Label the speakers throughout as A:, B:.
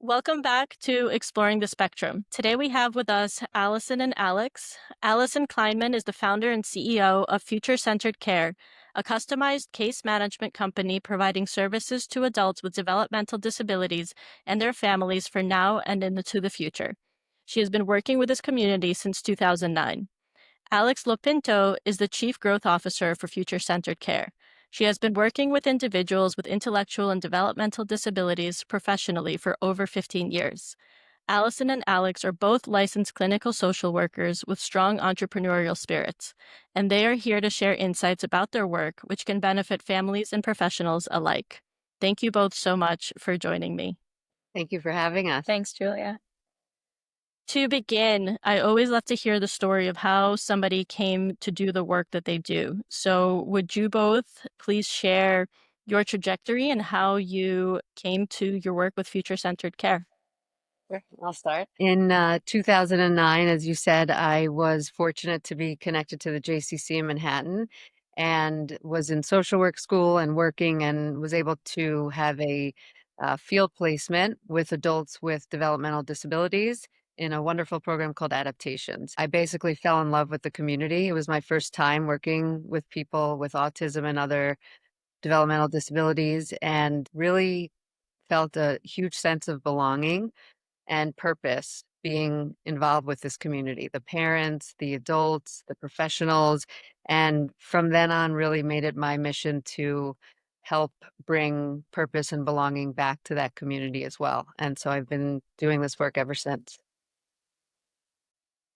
A: Welcome back to Exploring the Spectrum. Today we have with us Allison and Alex. Allison Kleinman is the founder and CEO of Future Centered Care, a customized case management company providing services to adults with developmental disabilities and their families for now and into the future. She has been working with this community since 2009. Alex LoPinto is the Chief Growth Officer for Future Centered Care. She has been working with individuals with intellectual and developmental disabilities professionally for over 15 years. Allison and Alex are both licensed clinical social workers with strong entrepreneurial spirits, and they are here to share insights about their work, which can benefit families and professionals alike. Thank you both so much for joining me.
B: Thank you for having us.
C: Thanks, Julia.
A: To begin, I always love to hear the story of how somebody came to do the work that they do. So would you both please share your trajectory and how you came to your work with Future Centered Care?
B: Sure, I'll start. In 2009, as you said, I was fortunate to be connected to the JCC in Manhattan and was in social work school and working and was able to have a field placement with adults with developmental disabilities in a wonderful program called Adaptations. I basically fell in love with the community. It was my first time working with people with autism and other developmental disabilities and really felt a huge sense of belonging and purpose being involved with this community, the parents, the adults, the professionals. And from then on, really made it my mission to help bring purpose and belonging back to that community as well. And so I've been doing this work ever since.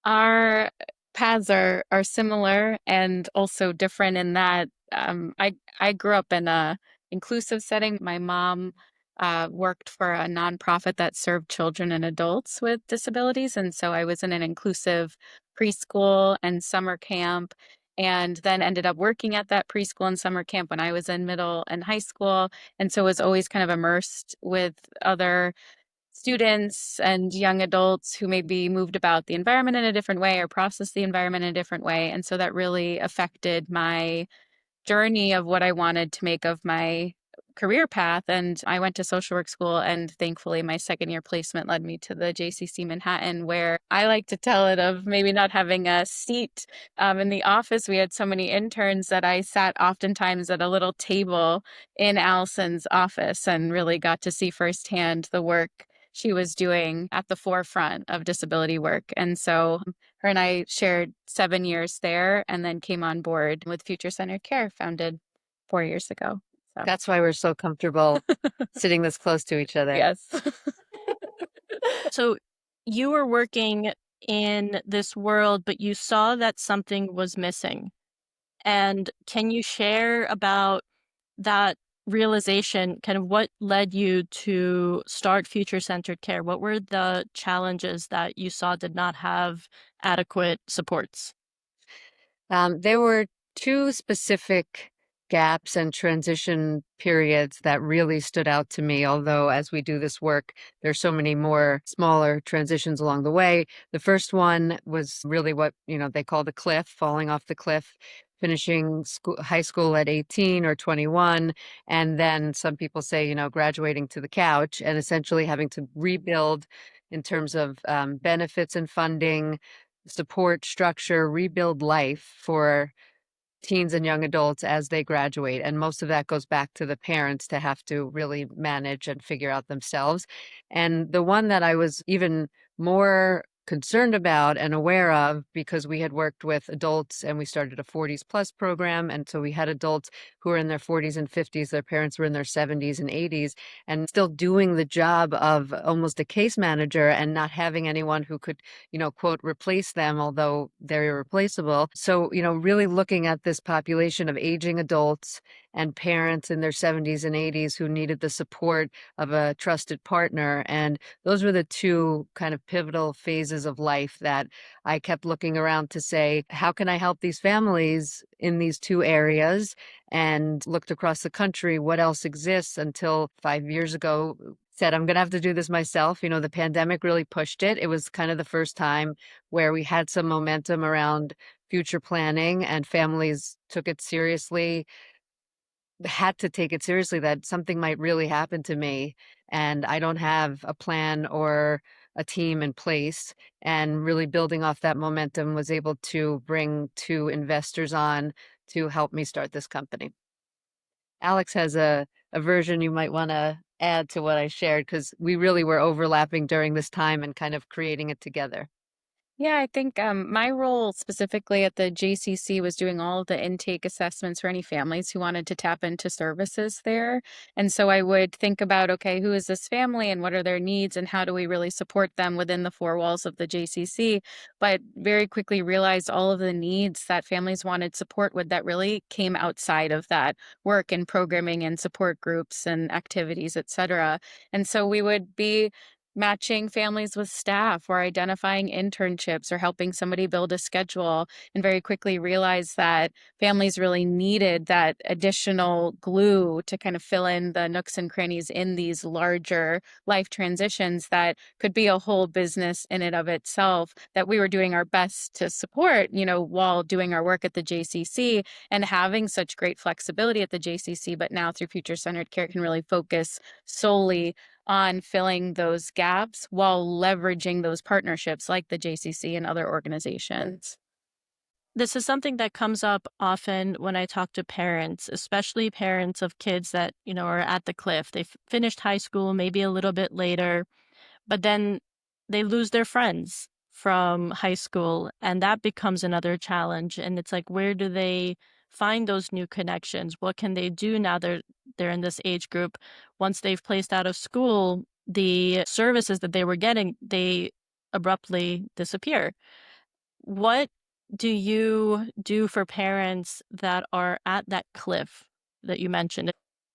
C: Our paths are similar and also different in that I grew up in a inclusive setting. My mom worked for a nonprofit that served children and adults with disabilities, and so I was in an inclusive preschool and summer camp, and then ended up working at that preschool and summer camp when I was in middle and high school, and so was always kind of immersed with other students and young adults who maybe moved about the environment in a different way or processed the environment in a different way. And so that really affected my journey of what I wanted to make of my career path. And I went to social work school, and thankfully my second year placement led me to the JCC Manhattan, where I like to tell it of maybe not having a seat in the office. We had so many interns that I sat oftentimes at a little table in Allison's office and really got to see firsthand the work she was doing at the forefront of disability work. And so her and I shared 7 years there and then came on board with Future Centered Care, founded 4 years ago. So.
B: That's why we're so comfortable sitting this close to each other.
C: Yes.
A: So you were working in this world, but you saw that something was missing. And can you share about that realization, kind of what led you to start Future Centered Care? What were the challenges that you saw did not have adequate supports?
B: There were two specific gaps and transition periods that really stood out to me. Although, as we do this work, there's so many more smaller transitions along the way. The first one was really what they call the cliff, falling off the cliff, finishing high school at 18 or 21, and then some people say graduating to the couch and essentially having to rebuild in terms of benefits and funding, support structure, rebuild life for teens and young adults as they graduate. And most of that goes back to the parents to have to really manage and figure out themselves. And the one that I was even more concerned about and aware of, because we had worked with adults and we started a 40s plus program. And so we had adults who were in their 40s and 50s, their parents were in their 70s and 80s, and still doing the job of almost a case manager and not having anyone who could, quote, replace them, although they're irreplaceable. So, really looking at this population of aging adults and parents in their 70s and 80s who needed the support of a trusted partner. And those were the two kind of pivotal phases of life that I kept looking around to say, how can I help these families in these two areas? And looked across the country, what else exists, until 5 years ago said, I'm going to have to do this myself. The pandemic really pushed it. It was kind of the first time where we had some momentum around future planning and families took it seriously, had to take it seriously that something might really happen to me. and I don't have a plan or a team in place. And really building off that momentum, was able to bring two investors on to help me start this company. Alex has a version you might want to add to what I shared, because we really were overlapping during this time and kind of creating it together.
C: Yeah, I think my role specifically at the JCC was doing all of the intake assessments for any families who wanted to tap into services there. And so I would think about, okay, who is this family and what are their needs and how do we really support them within the four walls of the JCC? But very quickly realized all of the needs that families wanted support with that really came outside of that work and programming and support groups and activities, et cetera. And so we would be matching families with staff or identifying internships or helping somebody build a schedule, and very quickly realized that families really needed that additional glue to kind of fill in the nooks and crannies in these larger life transitions that could be a whole business in and of itself, that we were doing our best to support, while doing our work at the JCC and having such great flexibility at the JCC, but now through future centered care can really focus solely on filling those gaps while leveraging those partnerships like the JCC and other organizations.
A: This is something that comes up often when I talk to parents, especially parents of kids that, are at the cliff. They've finished high school, maybe a little bit later, but then they lose their friends from high school, and that becomes another challenge. And it's like, where do they find those new connections? What can they do now they're in this age group? Once they've placed out of school, the services that they were getting, they abruptly disappear. What do you do for parents that are at that cliff that you mentioned?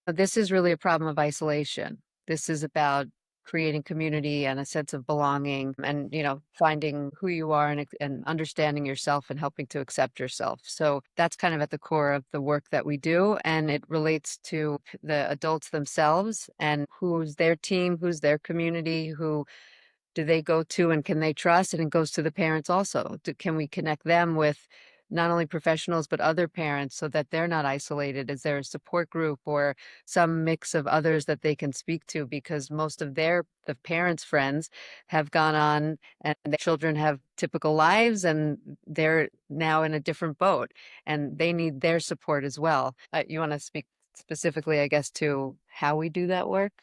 B: This is really a problem of isolation. This is about creating community and a sense of belonging, and, finding who you are, and understanding yourself and helping to accept yourself. So that's kind of at the core of the work that we do. And it relates to the adults themselves and who's their team, who's their community, who do they go to and can they trust? And it goes to the parents also. Can we connect them with not only professionals, but other parents, so that they're not isolated? Is there a support group or some mix of others that they can speak to? Because most of the parents' friends have gone on, and their children have typical lives, and they're now in a different boat, and they need their support as well. You want to speak specifically, I guess, to how we do that work?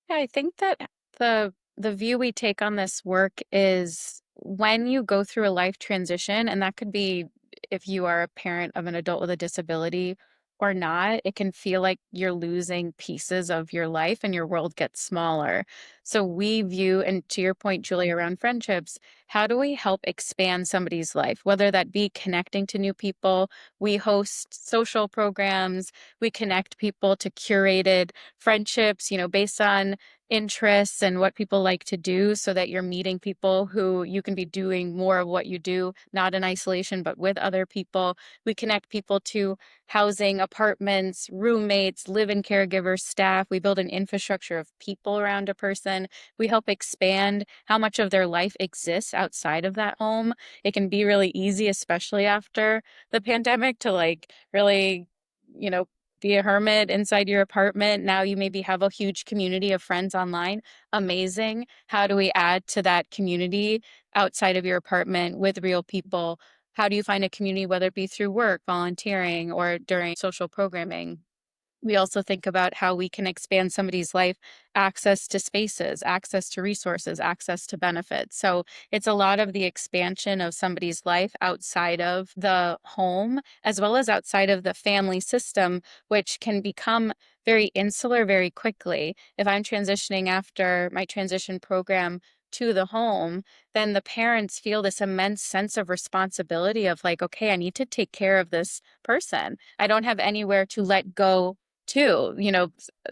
C: Yeah, I think that the view we take on this work is when you go through a life transition, and that could be if you are a parent of an adult with a disability or not, it can feel like you're losing pieces of your life and your world gets smaller. So we view, and to your point, Julie, around friendships, how do we help expand somebody's life, whether that be connecting to new people? We host social programs, we connect people to curated friendships, based on interests and what people like to do, so that you're meeting people who you can be doing more of what you do, not in isolation, but with other people. We connect people to housing, apartments, roommates, live-in caregivers, staff. We build an infrastructure of people around a person. We help expand how much of their life exists outside of that home. It can be really easy, especially after the pandemic, to really, you know, be a hermit inside your apartment. Now you maybe have a huge community of friends online. Amazing. How do we add to that community outside of your apartment with real people? How do you find a community, whether it be through work, volunteering, or during social programming? We also think about how we can expand somebody's life, access to spaces, access to resources, access to benefits. So it's a lot of the expansion of somebody's life outside of the home, as well as outside of the family system, which can become very insular very quickly. If I'm transitioning after my transition program to the home, then the parents feel this immense sense of responsibility of like, okay, I need to take care of this person. I don't have anywhere to let go too.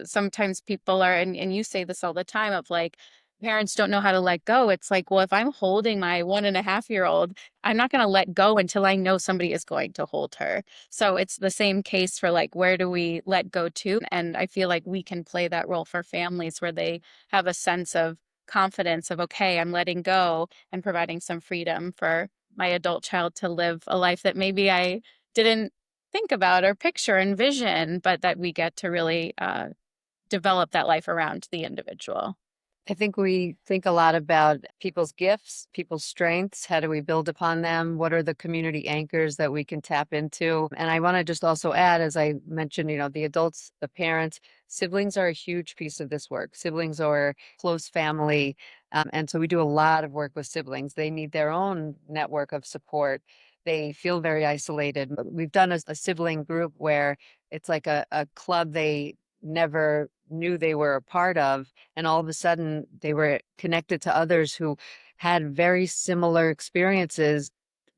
C: Sometimes people are, and you say this all the time, of like, parents don't know how to let go. It's like, well, if I'm holding my 1.5-year-old, I'm not going to let go until I know somebody is going to hold her. So it's the same case for like, where do we let go to? And I feel like we can play that role for families where they have a sense of confidence of, okay, I'm letting go and providing some freedom for my adult child to live a life that maybe I didn't think about or picture and vision, but that we get to really develop that life around the individual.
B: I think we think a lot about people's gifts, people's strengths. How do we build upon them? What are the community anchors that we can tap into? And I want to just also add, as I mentioned, the adults, the parents, siblings are a huge piece of this work. Siblings are close family. And so we do a lot of work with siblings. They need their own network of support. They feel very isolated. We've done a sibling group where it's like a club they never knew they were a part of, and all of a sudden they were connected to others who had very similar experiences,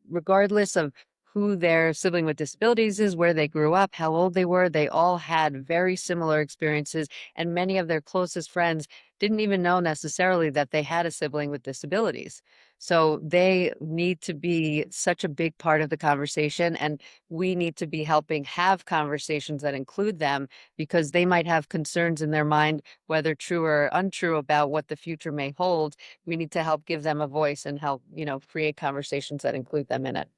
B: regardless of who their sibling with disabilities is, where they grew up, how old they were. They all had very similar experiences, and many of their closest friends didn't even know necessarily that they had a sibling with disabilities. So they need to be such a big part of the conversation, and we need to be helping have conversations that include them, because they might have concerns in their mind, whether true or untrue, about what the future may hold. We need to help give them a voice and help, create conversations that include them in it.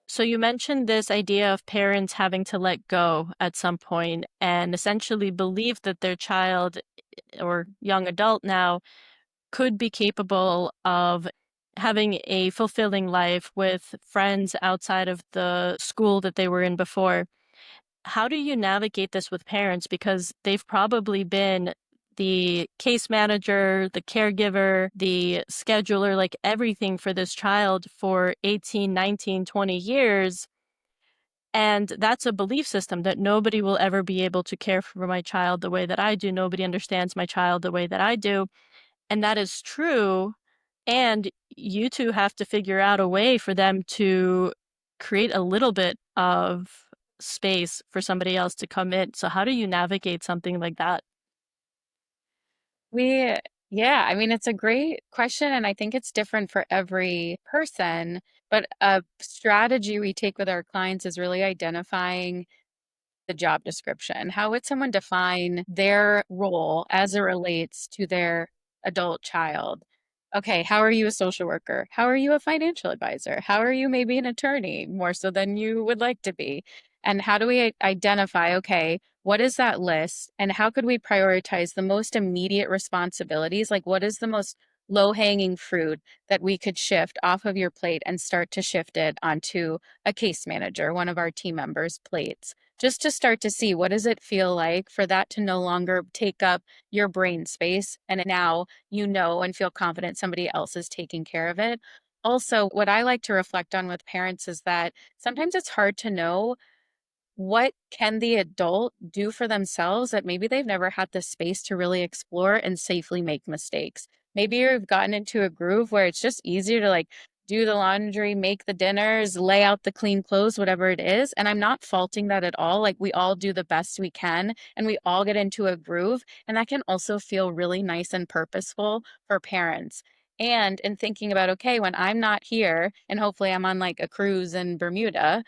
A: So you mentioned this idea of parents having to let go at some point and essentially believe that their child or young adult now could be capable of having a fulfilling life with friends outside of the school that they were in before. How do you navigate this with parents? Because they've probably been the case manager, the caregiver, the scheduler, like everything for this child for 18, 19, 20 years. And that's a belief system that nobody will ever be able to care for my child the way that I do. Nobody understands my child the way that I do. And that is true. And you two have to figure out a way for them to create a little bit of space for somebody else to come in. So how do you navigate something like that?
C: We, yeah, I mean, it's a great question, and I think it's different for every person. But a strategy we take with our clients is really identifying the job description. How would someone define their role as it relates to their adult child? Okay, how are you a social worker? How are you a financial advisor? How are you maybe an attorney, more so than you would like to be? And how do we identify, okay, what is that list? And how could we prioritize the most immediate responsibilities? Like, what is the most low hanging fruit that we could shift off of your plate and start to shift it onto a case manager, one of our team members' plates? Just to start to see, what does it feel like for that to no longer take up your brain space, and now and feel confident somebody else is taking care of it. Also, what I like to reflect on with parents is that sometimes it's hard to know what can the adult do for themselves that maybe they've never had the space to really explore and safely make mistakes. Maybe you've gotten into a groove where it's just easier to like do the laundry, make the dinners, lay out the clean clothes, whatever it is. And I'm not faulting that at all. Like, we all do the best we can and we all get into a groove. And that can also feel really nice and purposeful for parents. And in thinking about, okay, when I'm not here and hopefully I'm on like a cruise in Bermuda,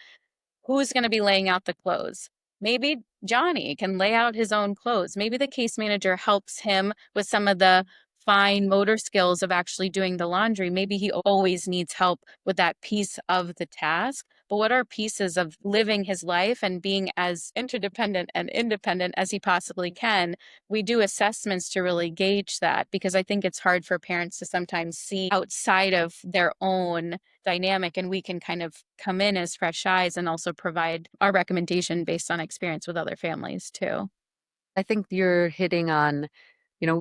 C: who's going to be laying out the clothes? Maybe Johnny can lay out his own clothes. Maybe the case manager helps him with some of the fine motor skills of actually doing the laundry. Maybe he always needs help with that piece of the task. But what are pieces of living his life and being as interdependent and independent as he possibly can? We do assessments to really gauge that, because I think it's hard for parents to sometimes see outside of their own dynamic, and we can kind of come in as fresh eyes and also provide our recommendation based on experience with other families too.
B: I think you're hitting on,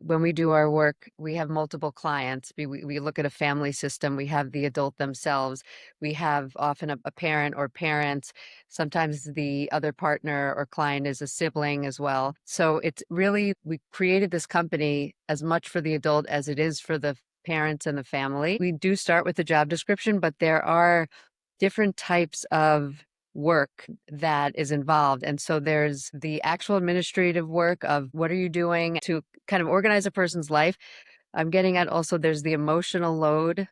B: when we do our work, we have multiple clients. We look at a family system. We have the adult themselves. We have often a parent or parents. Sometimes the other partner or client is a sibling as well. So it's really, we created this company as much for the adult as it is for the parents and the family. We do start with the job description, but there are different types of work that is involved. And so there's the actual administrative work of what are you doing to kind of organize a person's life. I'm getting at also there's the emotional load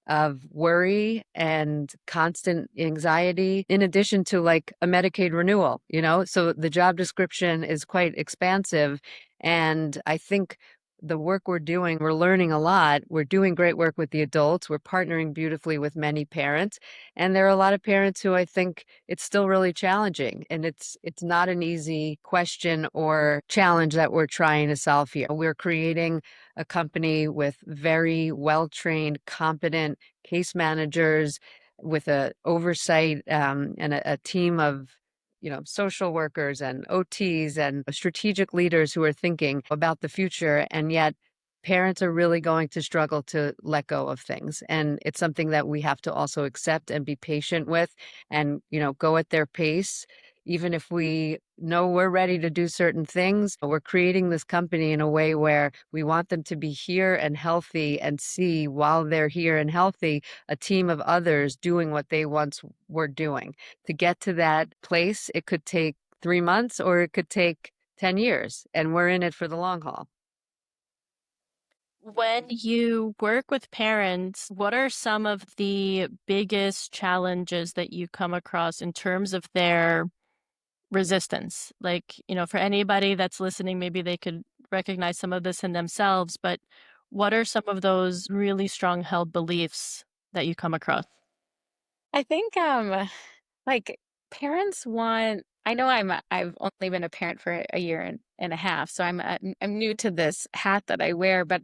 B: of worry and constant anxiety, in addition to like a Medicaid renewal. So the job description is quite expansive. And I think the work we're doing, we're learning a lot. We're doing great work with the adults. We're partnering beautifully with many parents. And there are a lot of parents who I think it's still really challenging. And it's not an easy question or challenge that we're trying to solve here. We're creating a company with very well-trained, competent case managers with a oversight and a team of social workers and OTs and strategic leaders who are thinking about the future. And yet parents are really going to struggle to let go of things. And it's something that we have to also accept and be patient with and, go at their pace. Even if we know we're ready to do certain things, we're creating this company in a way where we want them to be here and healthy and see while they're here and healthy, a team of others doing what they once were doing. To get to that place, it could take 3 months or it could take 10 years, and we're in it for the long haul.
A: When you work with parents, what are some of the biggest challenges that you come across in terms of their resistance? Like, for anybody that's listening, maybe they could recognize some of this in themselves, but what are some of those really strong held beliefs that you come across?
C: I think like parents want I know I've only been a parent for a year and a half, so I'm new to this hat that I wear, but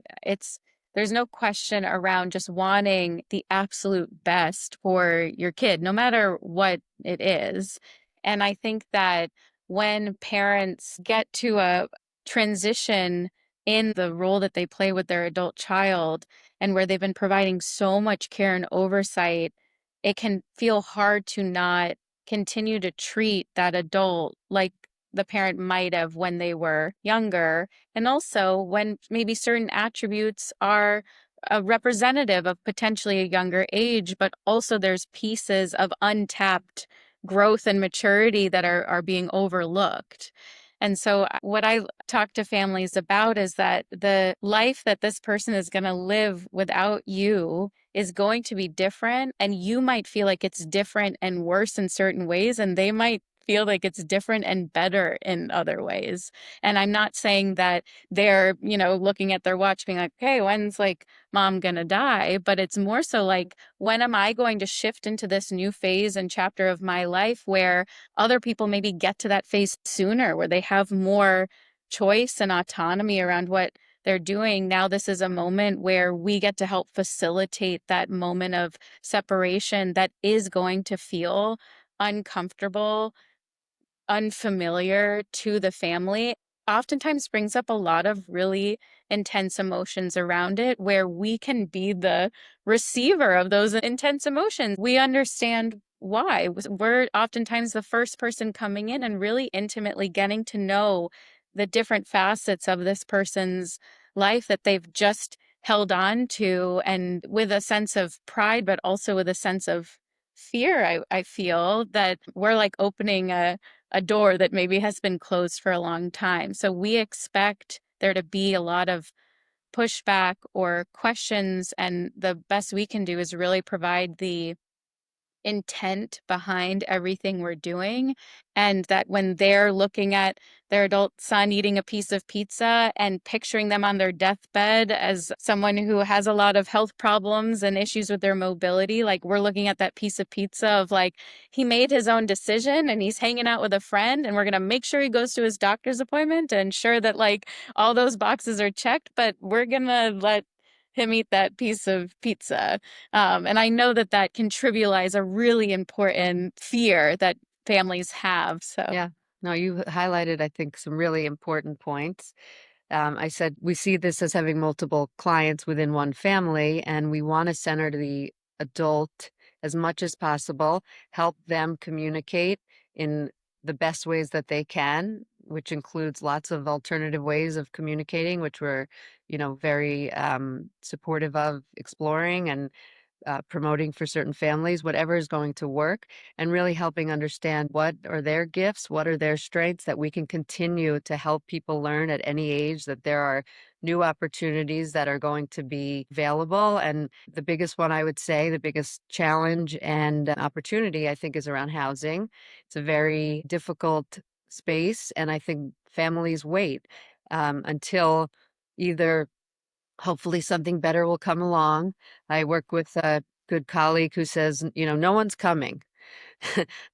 C: there's no question around just wanting the absolute best for your kid, no matter what it is. And I think that when parents get to a transition in the role that they play with their adult child and where they've been providing so much care and oversight, it can feel hard to not continue to treat that adult like the parent might have when they were younger. And also when maybe certain attributes are representative of potentially a younger age, but also there's pieces of untapped growth and maturity that are being overlooked. And so, what I talk to families about is that the life that this person is going to live without you is going to be different. And you might feel like it's different and worse in certain ways, and they might feel like it's different and better in other ways. And I'm not saying that they're, looking at their watch being like, hey, when's like mom gonna die? But it's more so like, when am I going to shift into this new phase and chapter of my life where other people maybe get to that phase sooner, where they have more choice and autonomy around what they're doing. Now, this is a moment where we get to help facilitate that moment of separation that is going to feel uncomfortable, unfamiliar to the family, oftentimes brings up a lot of really intense emotions around it, where we can be the receiver of those intense emotions. We understand why. We're oftentimes the first person coming in and really intimately getting to know the different facets of this person's life that they've just held on to, and with a sense of pride, but also with a sense of fear. I feel that we're like opening a door that maybe has been closed for a long time. So we expect there to be a lot of pushback or questions, and the best we can do is really provide the intent behind everything we're doing. And that when they're looking at their adult son eating a piece of pizza and picturing them on their deathbed as someone who has a lot of health problems and issues with their mobility, like we're looking at that piece of pizza of like, he made his own decision and he's hanging out with a friend, and we're going to make sure he goes to his doctor's appointment and ensure that like all those boxes are checked, but we're going to let him eat that piece of pizza. And I know that that can trivialize a really important fear that families have. So,
B: Yeah. No, you highlighted, I think, some really important points. I said we see this as having multiple clients within one family, and we want to center the adult as much as possible, help them communicate in the best ways that they can, which includes lots of alternative ways of communicating, which we're, very supportive of exploring and promoting for certain families, whatever is going to work, and really helping understand what are their gifts, what are their strengths, that we can continue to help people learn at any age that there are new opportunities that are going to be available. And the biggest one, I would say, the biggest challenge and opportunity, I think, is around housing. It's a very difficult space, and I think families wait until Either hopefully something better will come along. I work with a good colleague who says, no one's coming.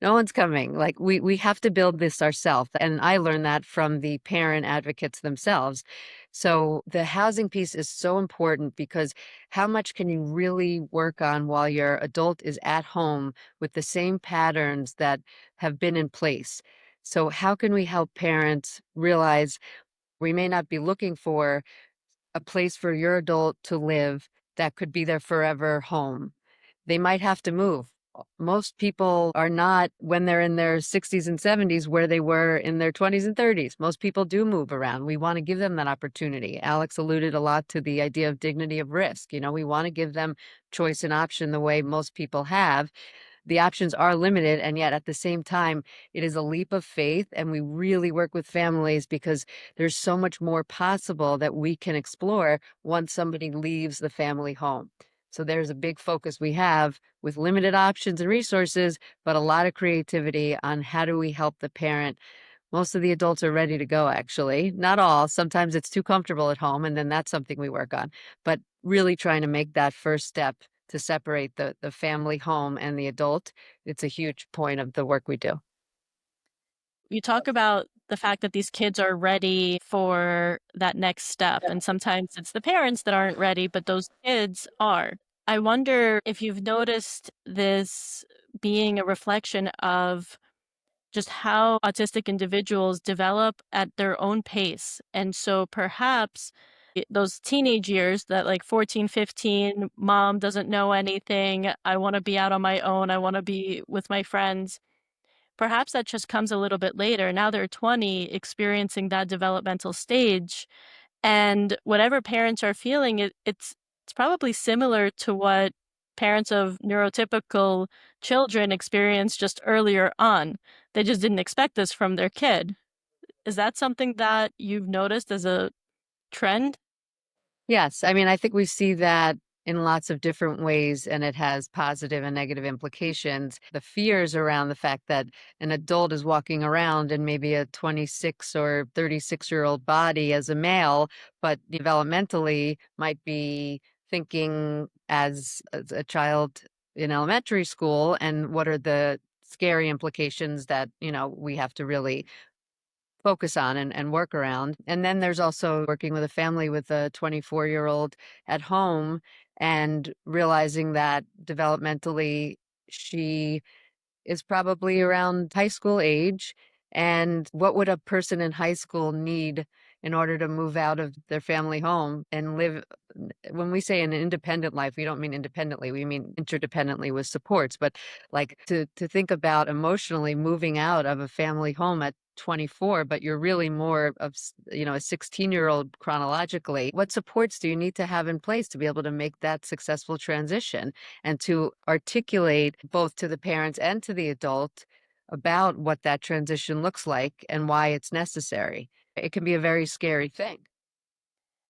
B: No one's coming. Like we have to build this ourselves. And I learned that from the parent advocates themselves. So the housing piece is so important because how much can you really work on while your adult is at home with the same patterns that have been in place? So how can we help parents realize we may not be looking for a place for your adult to live that could be their forever home? They might have to move. Most people are not, when they're in their 60s and 70s, where they were in their 20s and 30s. Most people do move around. We want to give them that opportunity. Alex alluded a lot to the idea of dignity of risk. We want to give them choice and option the way most people have. The options are limited, and yet at the same time, it is a leap of faith, and we really work with families because there's so much more possible that we can explore once somebody leaves the family home. So there's a big focus we have with limited options and resources, but a lot of creativity on how do we help the parent. Most of the adults are ready to go, actually. Not all. Sometimes it's too comfortable at home, and then that's something we work on. But really trying to make that first step to separate the family home and the adult, it's a huge point of the work we do.
A: You talk about the fact that these kids are ready for that next step, and sometimes it's the parents that aren't ready, but those kids are. I wonder if you've noticed this being a reflection of just how autistic individuals develop at their own pace. And so perhaps those teenage years, that like 14, 15, mom doesn't know anything, I want to be out on my own, I want to be with my friends. Perhaps that just comes a little bit later. Now they're 20, experiencing that developmental stage, and whatever parents are feeling, it's probably similar to what parents of neurotypical children experience just earlier on. They just didn't expect this from their kid. Is that something that you've noticed as a trend?
B: Yes, I mean, I think we see that in lots of different ways, and it has positive and negative implications. The fears around the fact that an adult is walking around in maybe a 26 or 36-year-old body as a male, but developmentally might be thinking as a child in elementary school, and what are the scary implications that, we have to really focus on and work around. And then there's also working with a family with a 24-year-old at home and realizing that developmentally she is probably around high school age. And what would a person in high school need in order to move out of their family home and live? When we say an independent life, we don't mean independently, we mean interdependently with supports. But like to think about emotionally moving out of a family home at 24, but you're really more of, a 16-year-old chronologically. What supports do you need to have in place to be able to make that successful transition and to articulate both to the parents and to the adult about what that transition looks like and why it's necessary? It can be a very scary thing.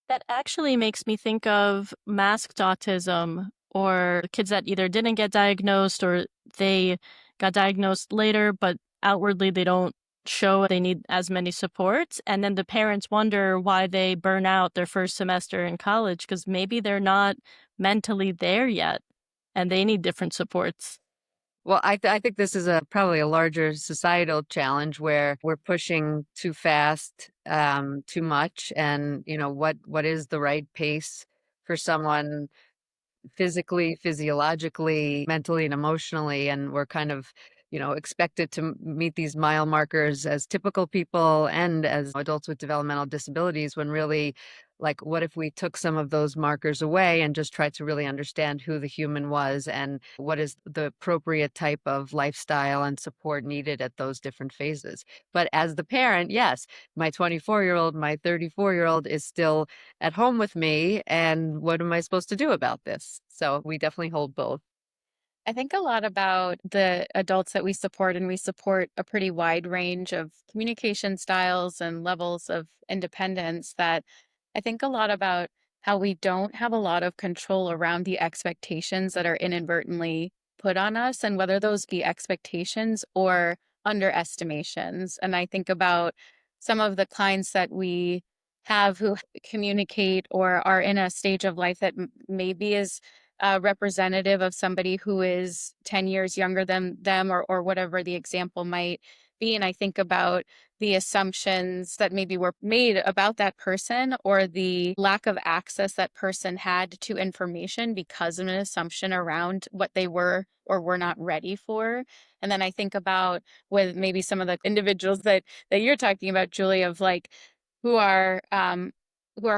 A: That actually makes me think of masked autism, or kids that either didn't get diagnosed or they got diagnosed later, but outwardly they don't show they need as many supports. And then the parents wonder why they burn out their first semester in college because maybe they're not mentally there yet and they need different supports.
B: Well, I think this is probably a larger societal challenge where we're pushing too fast, too much, and what is the right pace for someone physically, physiologically, mentally, and emotionally. And we're kind of, expected to meet these mile markers as typical people and as adults with developmental disabilities, when really, like, what if we took some of those markers away and just tried to really understand who the human was and what is the appropriate type of lifestyle and support needed at those different phases? But as the parent, yes, my 24-year-old, my 34-year-old is still at home with me, and what am I supposed to do about this? So we definitely hold both.
C: I think a lot about the adults that we support, and we support a pretty wide range of communication styles and levels of independence. That I think a lot about how we don't have a lot of control around the expectations that are inadvertently put on us, and whether those be expectations or underestimations. And I think about some of the clients that we have who communicate or are in a stage of life that maybe is representative of somebody who is 10 years younger than them, or whatever the example might be. And I think about the assumptions that maybe were made about that person, or the lack of access that person had to information because of an assumption around what they were or were not ready for. And then I think about with maybe some of the individuals that you're talking about, Julie, of like who are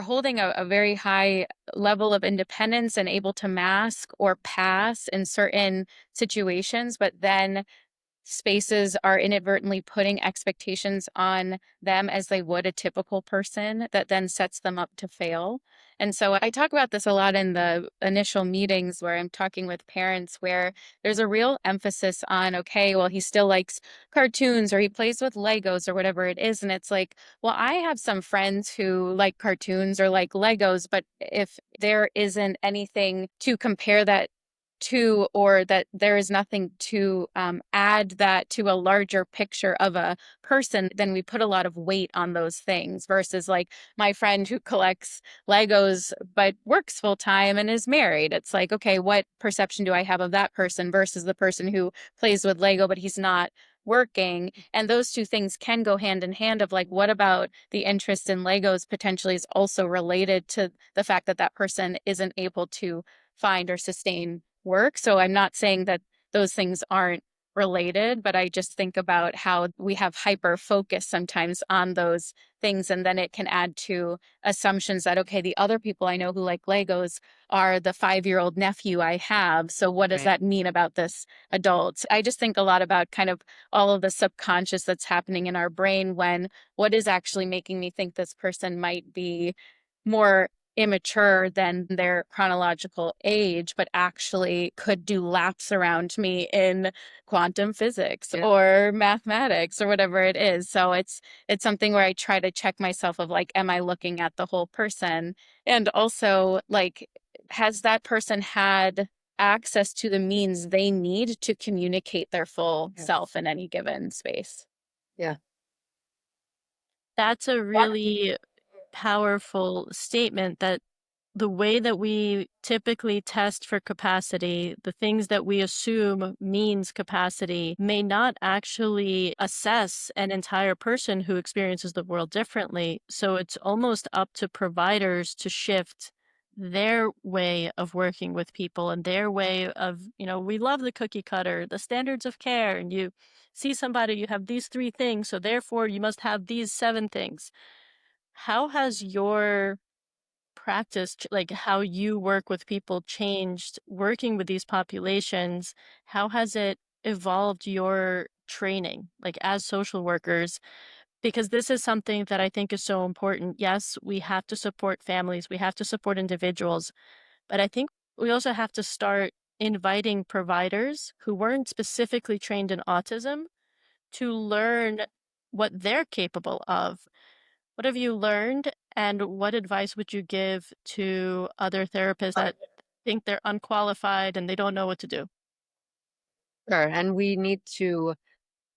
C: holding a very high level of independence and able to mask or pass in certain situations, but then spaces are inadvertently putting expectations on them as they would a typical person, that then sets them up to fail. And so I talk about this a lot in the initial meetings where I'm talking with parents, where there's a real emphasis on, okay, well, he still likes cartoons or he plays with Legos or whatever it is. And it's like, well, I have some friends who like cartoons or like Legos, but if there isn't anything to compare that to, or that there is nothing to add that to a larger picture of a person, then we put a lot of weight on those things, versus like my friend who collects Legos but works full time and is married. It's like, okay, what perception do I have of that person versus the person who plays with Lego but he's not working? And those two things can go hand in hand, of like, what about the interest in Legos potentially is also related to the fact that that person isn't able to find or sustain work. So I'm not saying that those things aren't related, but I just think about how we have hyper focus sometimes on those things. And then it can add to assumptions that, okay, the other people I know who like Legos are the 5-year-old nephew I have. So what does
B: Right.
C: that mean about this adult? I just think a lot about kind of all of the subconscious that's happening in our brain, when what is actually making me think this person might be more immature than their chronological age, but actually could do laps around me in quantum physics
B: Yeah.
C: or mathematics or whatever it is. So it's something where I try to check myself of like, am I looking at the whole person? And also, like, has that person had access to the means they need to communicate their full
B: Yeah.
C: self in any given space?
B: Yeah.
A: That's a really powerful statement, that the way that we typically test for capacity, the things that we assume means capacity, may not actually assess an entire person who experiences the world differently. So it's almost up to providers to shift their way of working with people and their way of, we love the cookie cutter, the standards of care, and you see somebody, you have these 3 things, so therefore you must have these 7 things. How has your practice, like how you work with people, changed working with these populations? How has it evolved your training, like as social workers? Because this is something that I think is so important. Yes, we have to support families, we have to support individuals, but I think we also have to start inviting providers who weren't specifically trained in autism to learn what they're capable of. What have you learned, and what advice would you give to other therapists that think they're unqualified and they don't know what to do?
B: Sure. And we need to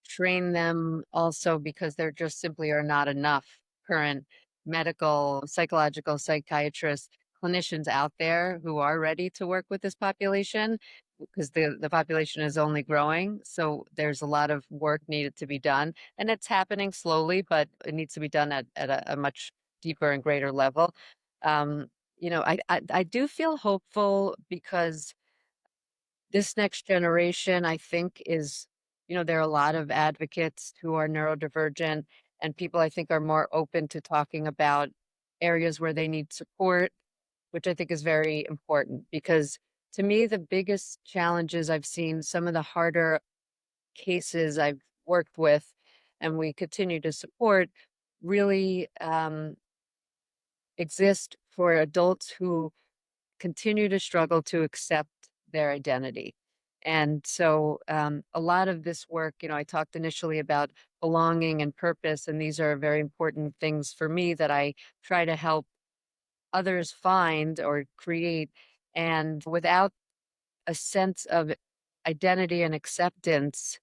B: train them also, because there just simply are not enough current medical, psychological, psychiatrists, clinicians out there who are ready to work with this population, because the population is only growing. So there's a lot of work needed to be done, and it's happening slowly, but it needs to be done at a much deeper and greater level. Um, I do feel hopeful, because this next generation, I think, there are a lot of advocates who are neurodivergent, and people I think are more open to talking about areas where they need support, which I think is very important, because to me, the biggest challenges I've seen, some of the harder cases I've worked with and we continue to support, really exist for adults who continue to struggle to accept their identity. And so a lot of this work, I talked initially about belonging and purpose, and these are very important things for me that I try to help others find or create. And without a sense of identity and acceptance,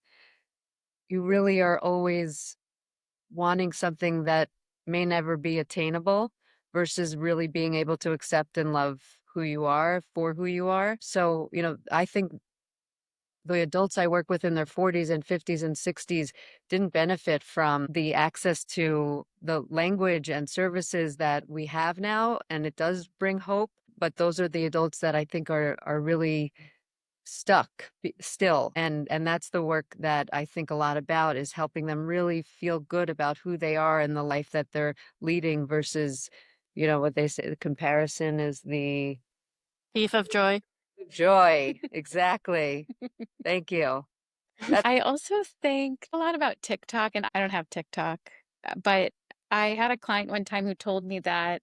B: you really are always wanting something that may never be attainable versus really being able to accept and love who you are for who you are. So, I think the adults I work with in their 40s and 50s and 60s didn't benefit from the access to the language and services that we have now. And it does bring hope. But those are the adults that I think are really stuck still. And that's the work that I think a lot about, is helping them really feel good about who they are and the life that they're leading versus, what they say, the comparison is the
A: Thief of joy.
B: joy. Exactly. Thank you. That
C: I also think a lot about TikTok, and I don't have TikTok, but I had a client one time who told me that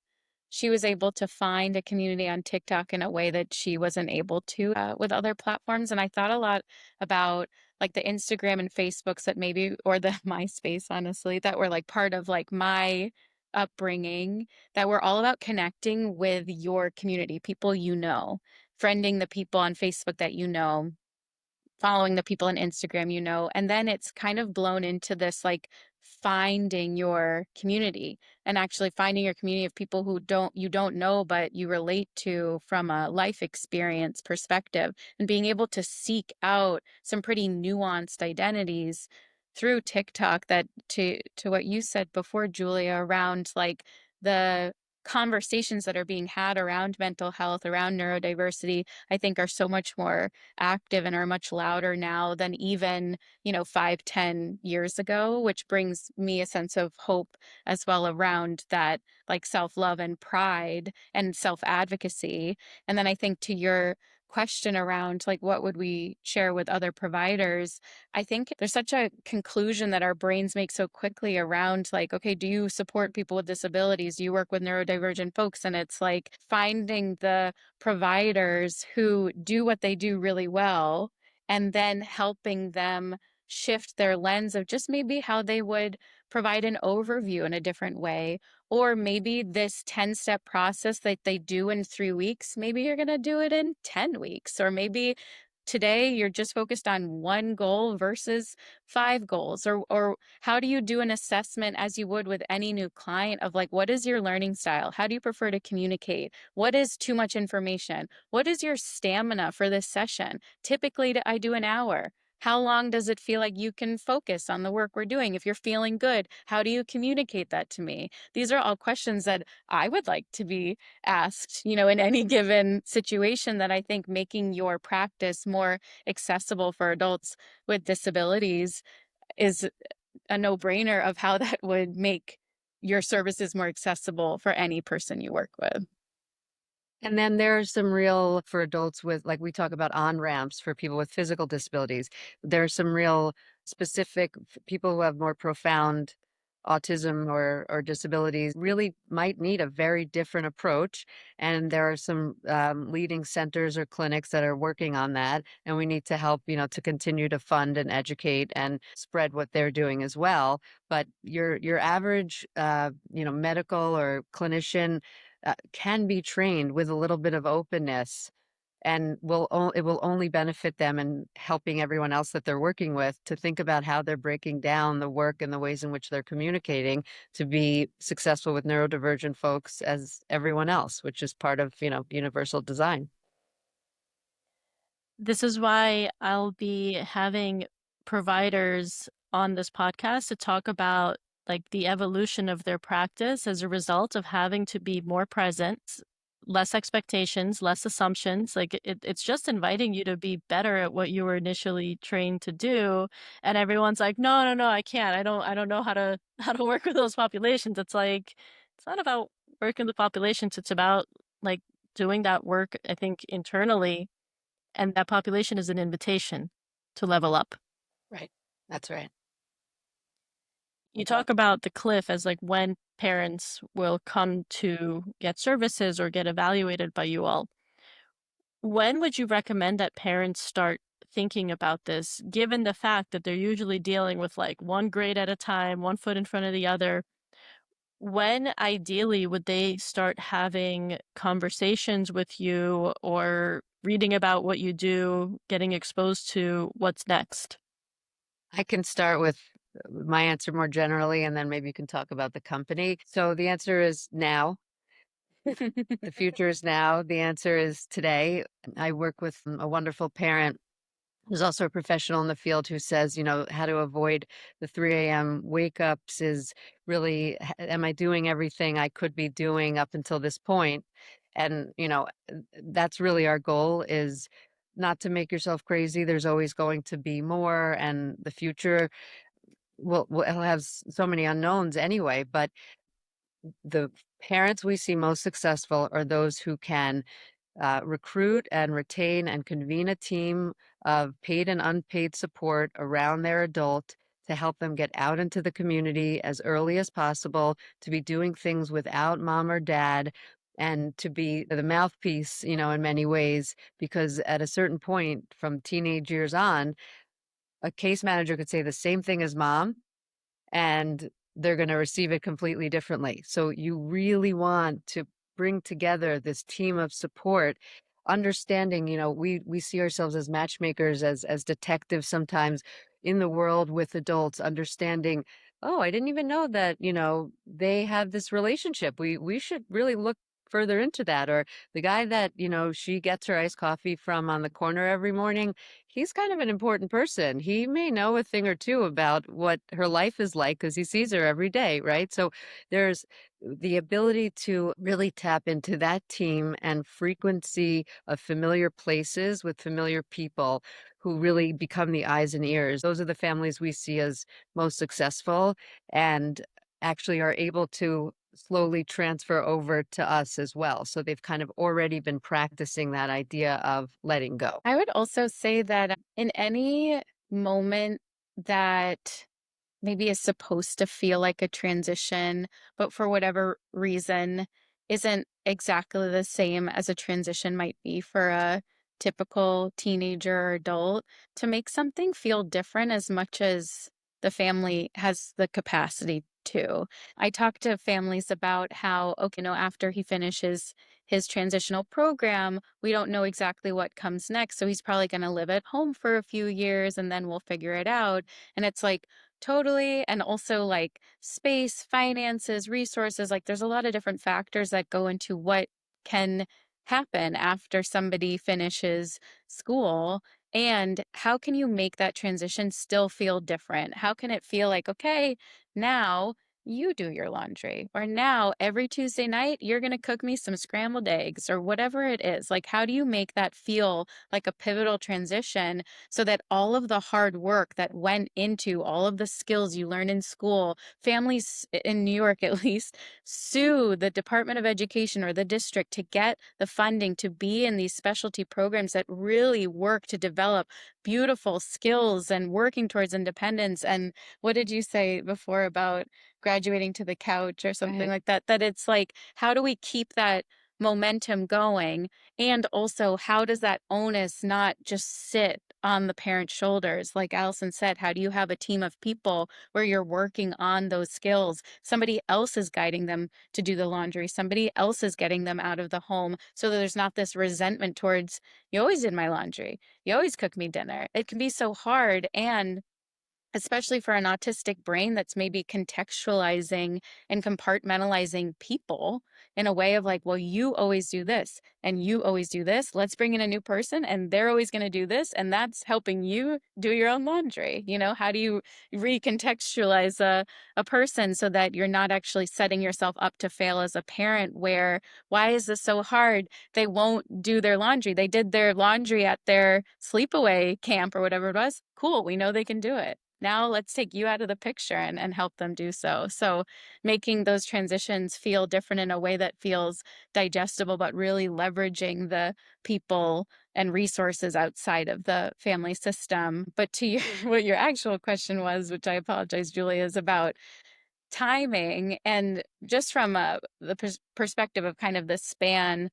C: she was able to find a community on TikTok in a way that she wasn't able to with other platforms. And I thought a lot about like the Instagram and Facebooks that maybe, or the MySpace, honestly, that were like part of like my upbringing, that were all about connecting with your community, people friending the people on Facebook that following the people on Instagram, and then it's kind of blown into this like finding your community, and actually finding your community of people who you don't know, but you relate to from a life experience perspective, and being able to seek out some pretty nuanced identities through TikTok, that to what you said before, Julia, around like the conversations that are being had around mental health, around neurodiversity, I think are so much more active and are much louder now than even 5-10 years ago, which brings me a sense of hope as well around that, like self-love and pride and self-advocacy. And then I think to your question around like what would we share with other providers, I think there's such a conclusion that our brains make so quickly around like, okay, do you support people with disabilities, do you work with neurodivergent folks? And it's like finding the providers who do what they do really well, and then helping them shift their lens of just maybe how they would provide an overview in a different way. Or maybe this 10-step process that they do in 3 weeks, maybe you're going to do it in 10 weeks. Or maybe today you're just focused on one goal versus 5 goals. Or how do you do an assessment as you would with any new client of like, what is your learning style? How do you prefer to communicate? What is too much information? What is your stamina for this session? Typically, I do an hour. How long does it feel like you can focus on the work we're doing? If you're feeling good, how do you communicate that to me? These are all questions that I would like to be asked, in any given situation, that I think making your practice more accessible for adults with disabilities is a no-brainer of how that would make your services more accessible for any person you work with.
B: And then there's some real, for adults with, like we talk about on ramps for people with physical disabilities. There's some real specific people who have more profound autism or disabilities really might need a very different approach. And there are some leading centers or clinics that are working on that. And we need to help, to continue to fund and educate and spread what they're doing as well. But your average, medical or clinician can be trained with a little bit of openness, and it will only benefit them and helping everyone else that they're working with to think about how they're breaking down the work and the ways in which they're communicating to be successful with neurodivergent folks as everyone else, which is part of, universal design.
A: This is why I'll be having providers on this podcast to talk about like the evolution of their practice as a result of having to be more present, less expectations, less assumptions. Like it's just inviting you to be better at what you were initially trained to do. And everyone's like, no, no, no, I can't. I don't know how to how to work with those populations. It's like it's not about working with populations. It's about like doing that work, I think, internally, and that population is an invitation to level up.
B: Right. That's right.
A: You talk about the cliff as like when parents will come to get services or get evaluated by you all. When would you recommend that parents start thinking about this, given the fact that they're usually dealing with like one grade at a time, one foot in front of the other? When ideally would they start having conversations with you or reading about what you do, getting exposed to what's next?
B: I can start with my answer more generally, and then maybe you can talk about the company. So the answer is now. The future is now. The answer is today. I work with a wonderful parent who's also a professional in the field who says, how to avoid the 3 a.m. wake ups is really, am I doing everything I could be doing up until this point? And, that's really our goal is not to make yourself crazy. There's always going to be more, and the future will have so many unknowns anyway. But the parents we see most successful are those who can recruit and retain and convene a team of paid and unpaid support around their adult to help them get out into the community as early as possible, to be doing things without mom or dad, and to be the mouthpiece, in many ways, because at a certain point from teenage years on, a case manager could say the same thing as mom and they're going to receive it completely differently. So you really want to bring together this team of support, understanding, we see ourselves as matchmakers, as detectives sometimes in the world with adults, understanding, oh, I didn't even know that, they have this relationship. We should really look further into that. Or the guy that, she gets her iced coffee from on the corner every morning, he's kind of an important person. He may know a thing or two about what her life is like because he sees her every day, right? So there's the ability to really tap into that team and frequency of familiar places with familiar people who really become the eyes and ears. Those are the families we see as most successful and actually are able to slowly transfer over to us as well. So they've kind of already been practicing that idea of letting go.
C: I would also say that in any moment that maybe is supposed to feel like a transition, but for whatever reason isn't exactly the same as a transition might be for a typical teenager or adult, to make something feel different as much as the family has the capacity to. I talk to families about how, okay, after he finishes his transitional program, we don't know exactly what comes next. So he's probably going to live at home for a few years and then we'll figure it out. And it's like, totally. And also like space, finances, resources, like there's a lot of different factors that go into what can happen after somebody finishes school. And how can you make that transition still feel different? How can it feel like, okay, now you do your laundry, or now every Tuesday night, you're going to cook me some scrambled eggs, or whatever it is? Like, how do you make that feel like a pivotal transition so that all of the hard work that went into all of the skills you learn in school, families in New York at least sue the Department of Education or the district to get the funding to be in these specialty programs that really work to develop beautiful skills and working towards independence? And what did you say before about graduating to the couch or something
B: Right.
C: like that? That it's like, how do we keep that momentum going? And also, how does that onus not just sit on the parent's shoulders? Like Allison said, how do you have a team of people where you're working on those skills? Somebody else is guiding them to do the laundry. Somebody else is getting them out of the home so that there's not this resentment towards, you always did my laundry. You always cook me dinner. It can be so hard. And especially for an autistic brain that's maybe contextualizing and compartmentalizing people in a way of like, well, you always do this and you always do this. Let's bring in a new person and they're always going to do this. And that's helping you do your own laundry. How do you recontextualize a person so that you're not actually setting yourself up to fail as a parent? Where, why is this so hard? They won't do their laundry. They did their laundry at their sleepaway camp or whatever it was. Cool. We know they can do it. Now let's take you out of the picture and help them do so. So making those transitions feel different in a way that feels digestible, but really leveraging the people and resources outside of the family system. But to what your actual question was, which I apologize, Julie, is about timing. And just from the perspective of kind of the span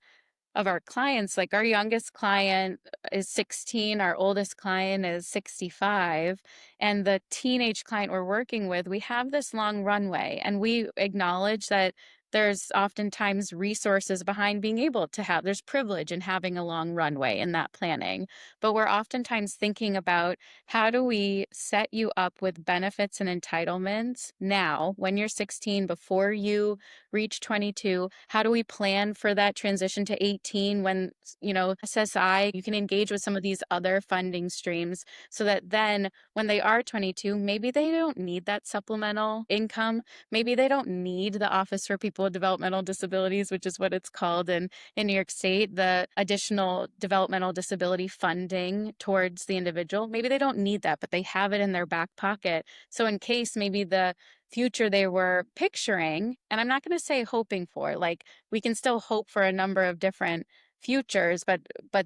C: of our clients, like our youngest client is 16, our oldest client is 65, and the teenage client we're working with, we have this long runway, and we acknowledge that there's oftentimes resources behind being able to have, there's privilege in having a long runway in that planning. But we're oftentimes thinking about how do we set you up with benefits and entitlements now when you're 16, before you reach 22? How do we plan for that transition to 18 when, SSI, you can engage with some of these other funding streams so that then when they are 22, maybe they don't need that supplemental income. Maybe they don't need the Office for People with Developmental Disabilities, which is what it's called in New York State, the additional developmental disability funding towards the individual. Maybe they don't need that, but they have it in their back pocket. So in case maybe the future they were picturing, and I'm not going to say hoping for, like we can still hope for a number of different futures, but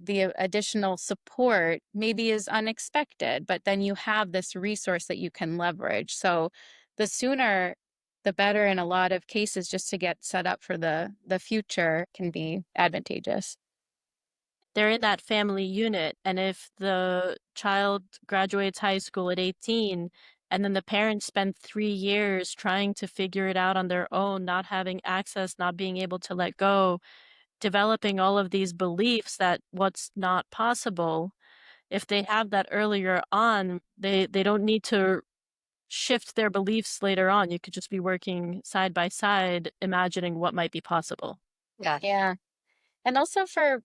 C: the additional support maybe is unexpected, but then you have this resource that you can leverage. So the sooner the better in a lot of cases, just to get set up for the future can be advantageous.
A: They're in that family unit, and if the child graduates high school at 18 and then the parents spend 3 years trying to figure it out on their own, not having access, not being able to let go, developing all of these beliefs that what's not possible, if they have that earlier on, they don't need to shift their beliefs later on. You could just be working side by side, imagining what might be possible.
B: Yeah.
C: Yeah. And also for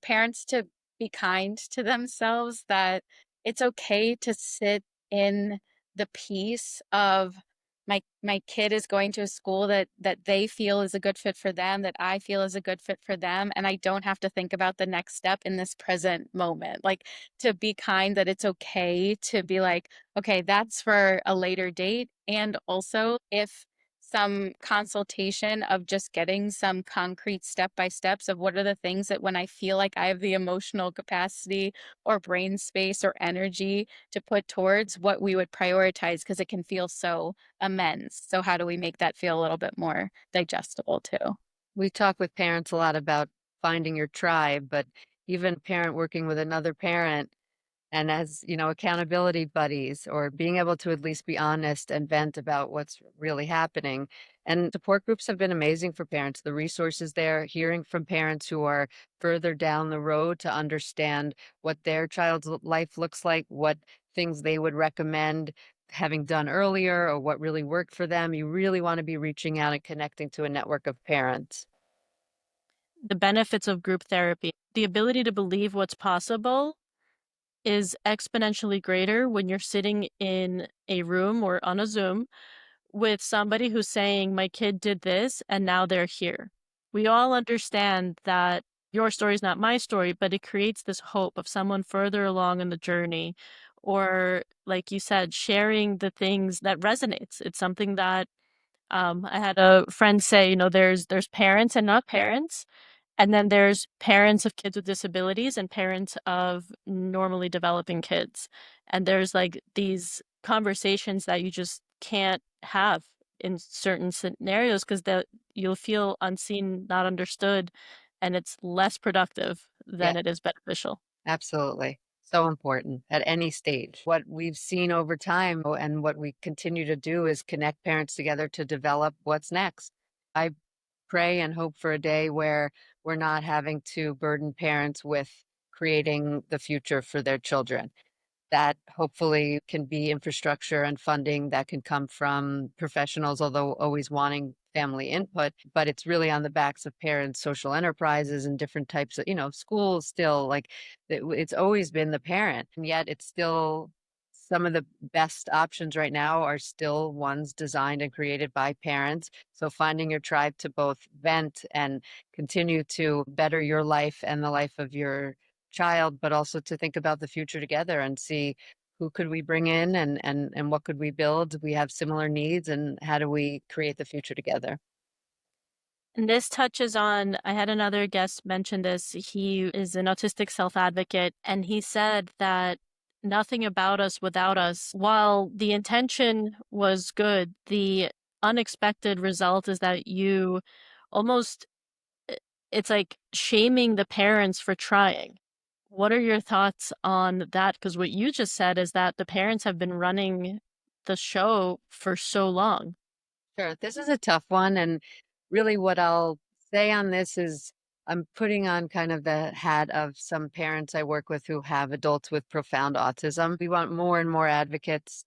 C: parents to be kind to themselves, that it's okay to sit in the peace of my kid is going to a school that they feel is a good fit for them, that I feel is a good fit for them, and I don't have to think about the next step in this present moment. Like, to be kind, that it's okay to be like, okay, that's for a later date. And also, if some consultation of just getting some concrete step by steps of what are the things that when I feel like I have the emotional capacity or brain space or energy to put towards what we would prioritize, because it can feel so immense. So how do we make that feel a little bit more digestible too?
B: We talk with parents a lot about finding your tribe, but even a parent working with another parent and as, accountability buddies or being able to at least be honest and vent about what's really happening. And support groups have been amazing for parents. The resources there, hearing from parents who are further down the road to understand what their child's life looks like, what things they would recommend having done earlier or what really worked for them. You really want to be reaching out and connecting to a network of parents.
A: The benefits of group therapy, the ability to believe what's possible is exponentially greater when you're sitting in a room or on a Zoom with somebody who's saying, my kid did this and now they're here. We all understand that your story is not my story, but it creates this hope of someone further along in the journey. Or, like you said, sharing the things that resonates. It's something that I had a friend say, there's parents and not parents. And then there's parents of kids with disabilities and parents of normally developing kids. And there's like these conversations that you just can't have in certain scenarios because you'll feel unseen, not understood, and it's less productive
B: Yeah,
A: than it is beneficial.
B: absolutely. So important at any stage. What we've seen over time and what we continue to do is connect parents together to develop what's next. I pray and hope for a day where we're not having to burden parents with creating the future for their children. That hopefully can be infrastructure and funding that can come from professionals, although always wanting family input. But it's really on the backs of parents, social enterprises, and different types of, schools still like it's always been the parent. And yet it's still some of the best options right now are still ones designed and created by parents. So finding your tribe to both vent and continue to better your life and the life of your child, but also to think about the future together and see who could we bring in and what could we build. We have similar needs and how do we create the future together?
A: And this touches on, I had another guest mention this. He is an autistic self advocate, and he said that nothing about us without us. While the intention was good, the unexpected result is that you almost, it's like shaming the parents for trying. What are your thoughts on that? Because what you just said is that the parents have been running the show for so long.
B: Sure. This is a tough one. And really what I'll say on this is I'm putting on kind of the hat of some parents I work with who have adults with profound autism. We want more and more advocates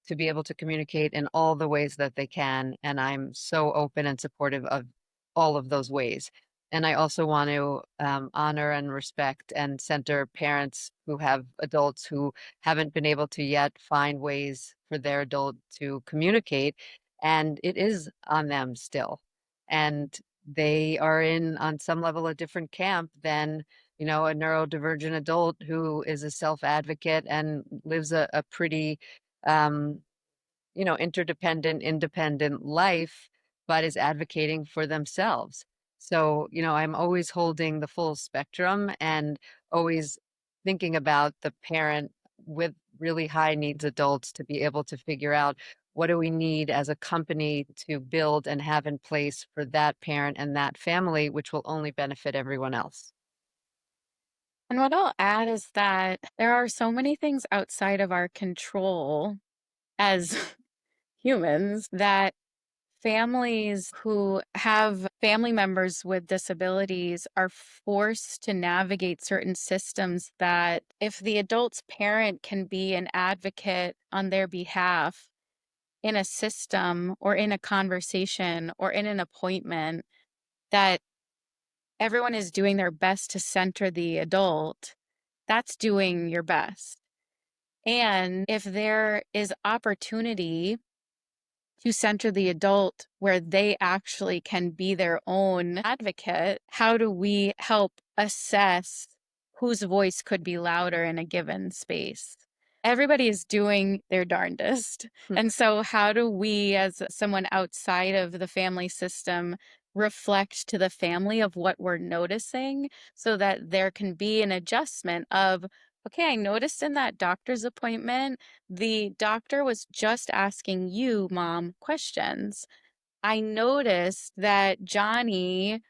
B: to be able to communicate in all the ways that they can. And I'm so open and supportive of all of those ways. And I also want to honor and respect and center parents who have adults who haven't been able to yet find ways for their adult to communicate. And it is on them still. And they are in, on some level, a different camp than, you know, a neurodivergent adult who is a self-advocate and lives a pretty, um, you know, interdependent, independent life, but is advocating for themselves. So, you know, I'm always holding the full spectrum and always thinking about the parent with really high needs adults to be able to figure out what do we need as a company to build and have in place for that parent and that family, which will only benefit everyone else.
C: And what I'll add is that there are so many things outside of our control as humans that families who have family members with disabilities are forced to navigate certain systems that if the adult's parent can be an advocate on their behalf in a system or in a conversation or in an appointment, that everyone is doing their best to center the adult, that's doing your best. And if there is opportunity to center the adult where they actually can be their own advocate, how do we help assess whose voice could be louder in a given space? Everybody is doing their darndest.
B: Hmm.
C: And so, how do we, as someone outside of the family system, reflect to the family of what we're noticing so that there can be an adjustment of, okay, I noticed in that doctor's appointment the doctor was just asking you, mom, questions. I noticed that Johnny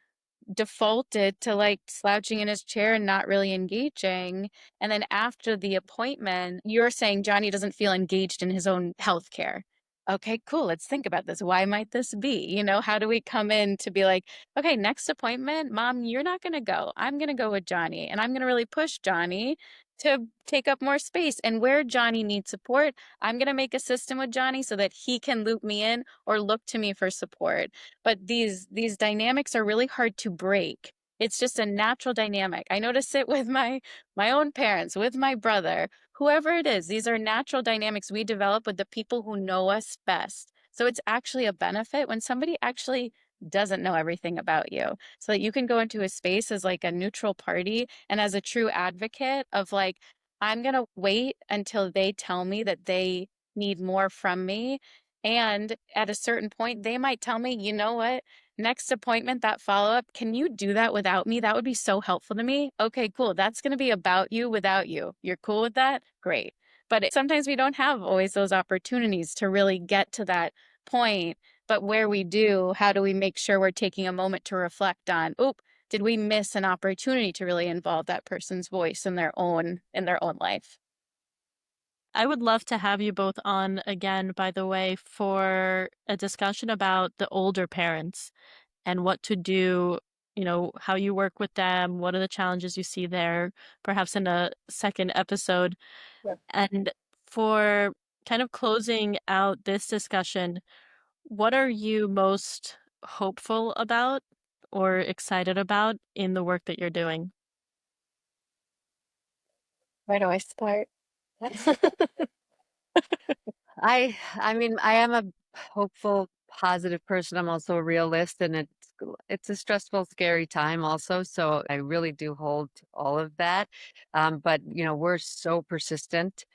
C: defaulted to like slouching in his chair and not really engaging. And then after the appointment, you're saying Johnny doesn't feel engaged in his own healthcare. Okay, cool. Let's think about this. Why might this be? You know, how do we come in to be like, okay, next appointment, mom, you're not going to go. I'm going to go with Johnny and I'm going to really push Johnny to take up more space. And where Johnny needs support, I'm going to make a system with Johnny so that he can loop me in or look to me for support. But these dynamics are really hard to break. It's just a natural dynamic. I notice it with my own parents, with my brother, whoever it is. These are natural dynamics we develop with the people who know us best. So it's actually a benefit when somebody actually doesn't know everything about you, so that you can go into a space as like a neutral party and as a true advocate of like, I'm going to wait until they tell me that they need more from me. And at a certain point, they might tell me, you know what? Next appointment, that follow up, can you do that without me? That would be so helpful to me. Okay, cool. That's going to be about you without you. You're cool with that? Great. But sometimes we don't have always those opportunities to really get to that point. But where we do, how do we make sure we're taking a moment to reflect on, oop, did we miss an opportunity to really involve that person's voice in their own life?
A: I would love to have you both on again, by the way, for a discussion about the older parents and what to do, you know, how you work with them, what are the challenges you see there, perhaps in a second episode.
C: Yeah.
A: And for kind of closing out this discussion, what are you most hopeful about or excited about in the work that you're doing?
C: Where do I start?
B: I mean, I am a hopeful, positive person. I'm also a realist, and it's a stressful, scary time also. So I really do hold to all of that. But you know, we're so persistent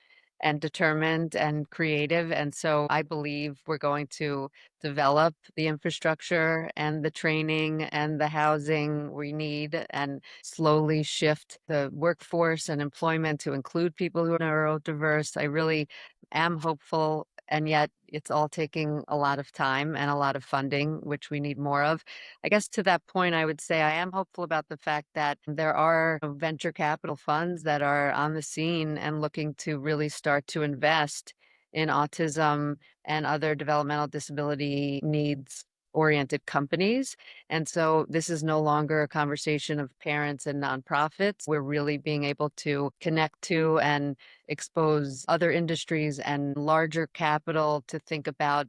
B: and determined and creative, and so I believe we're going to develop the infrastructure and the training and the housing we need, and slowly shift the workforce and employment to include people who are neurodiverse. I really am hopeful, and yet it's all taking a lot of time and a lot of funding, which we need more of. I guess to that point, I would say I am hopeful about the fact that there are venture capital funds that are on the scene and looking to really start to invest in autism and other developmental disability needs oriented companies. And so this is no longer a conversation of parents and nonprofits. We're really being able to connect to and expose other industries and larger capital to think about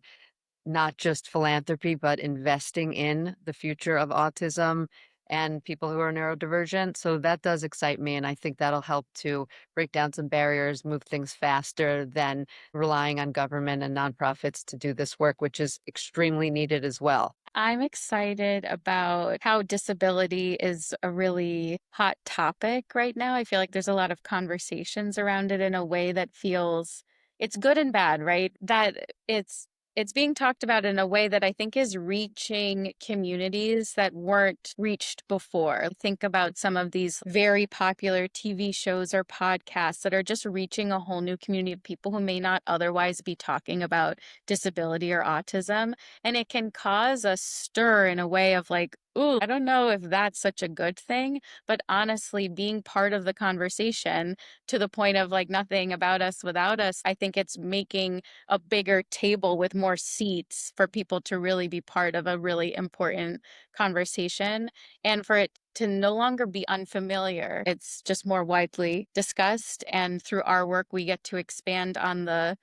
B: not just philanthropy, but investing in the future of autism and people who are neurodivergent. So that does excite me. And I think that'll help to break down some barriers, move things faster than relying on government and nonprofits to do this work, which is extremely needed as well.
C: I'm excited about how disability is a really hot topic right now. I feel like there's a lot of conversations around it in a way that feels it's good and bad, right? That it's being talked about in a way that I think is reaching communities that weren't reached before. Think about some of these very popular TV shows or podcasts that are just reaching a whole new community of people who may not otherwise be talking about disability or autism. And it can cause a stir in a way of like, ooh, I don't know if that's such a good thing. But honestly, being part of the conversation to the point of like nothing about us without us, I think it's making a bigger table with more seats for people to really be part of a really important conversation and for it to no longer be unfamiliar. It's just more widely discussed. And through our work, we get to expand on the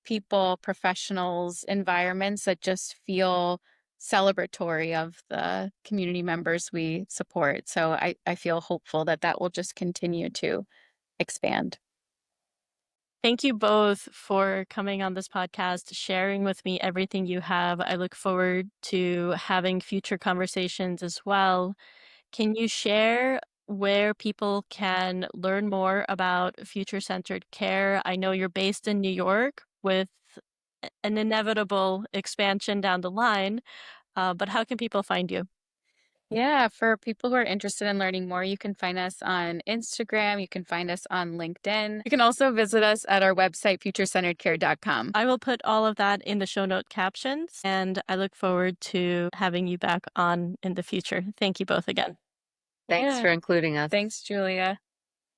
C: people, professionals, environments that just feel celebratory of the community members we support. So I feel hopeful that that will just continue to expand.
A: Thank you both for coming on this podcast, sharing with me everything you have. I look forward to having future conversations as well. Can you share where people can learn more about future-centered care? I know you're based in New York with an inevitable expansion down the line, but how can people find you?
C: Yeah, for people who are interested in learning more, you can find us on Instagram, you can find us on LinkedIn. You can also visit us at our website, futurecenteredcare.com.
A: I will put all of that in the show note captions, and I look forward to having you back on in the future. Thank you both again.
B: Thanks
C: Yeah.
B: for including us.
C: Thanks, Julia.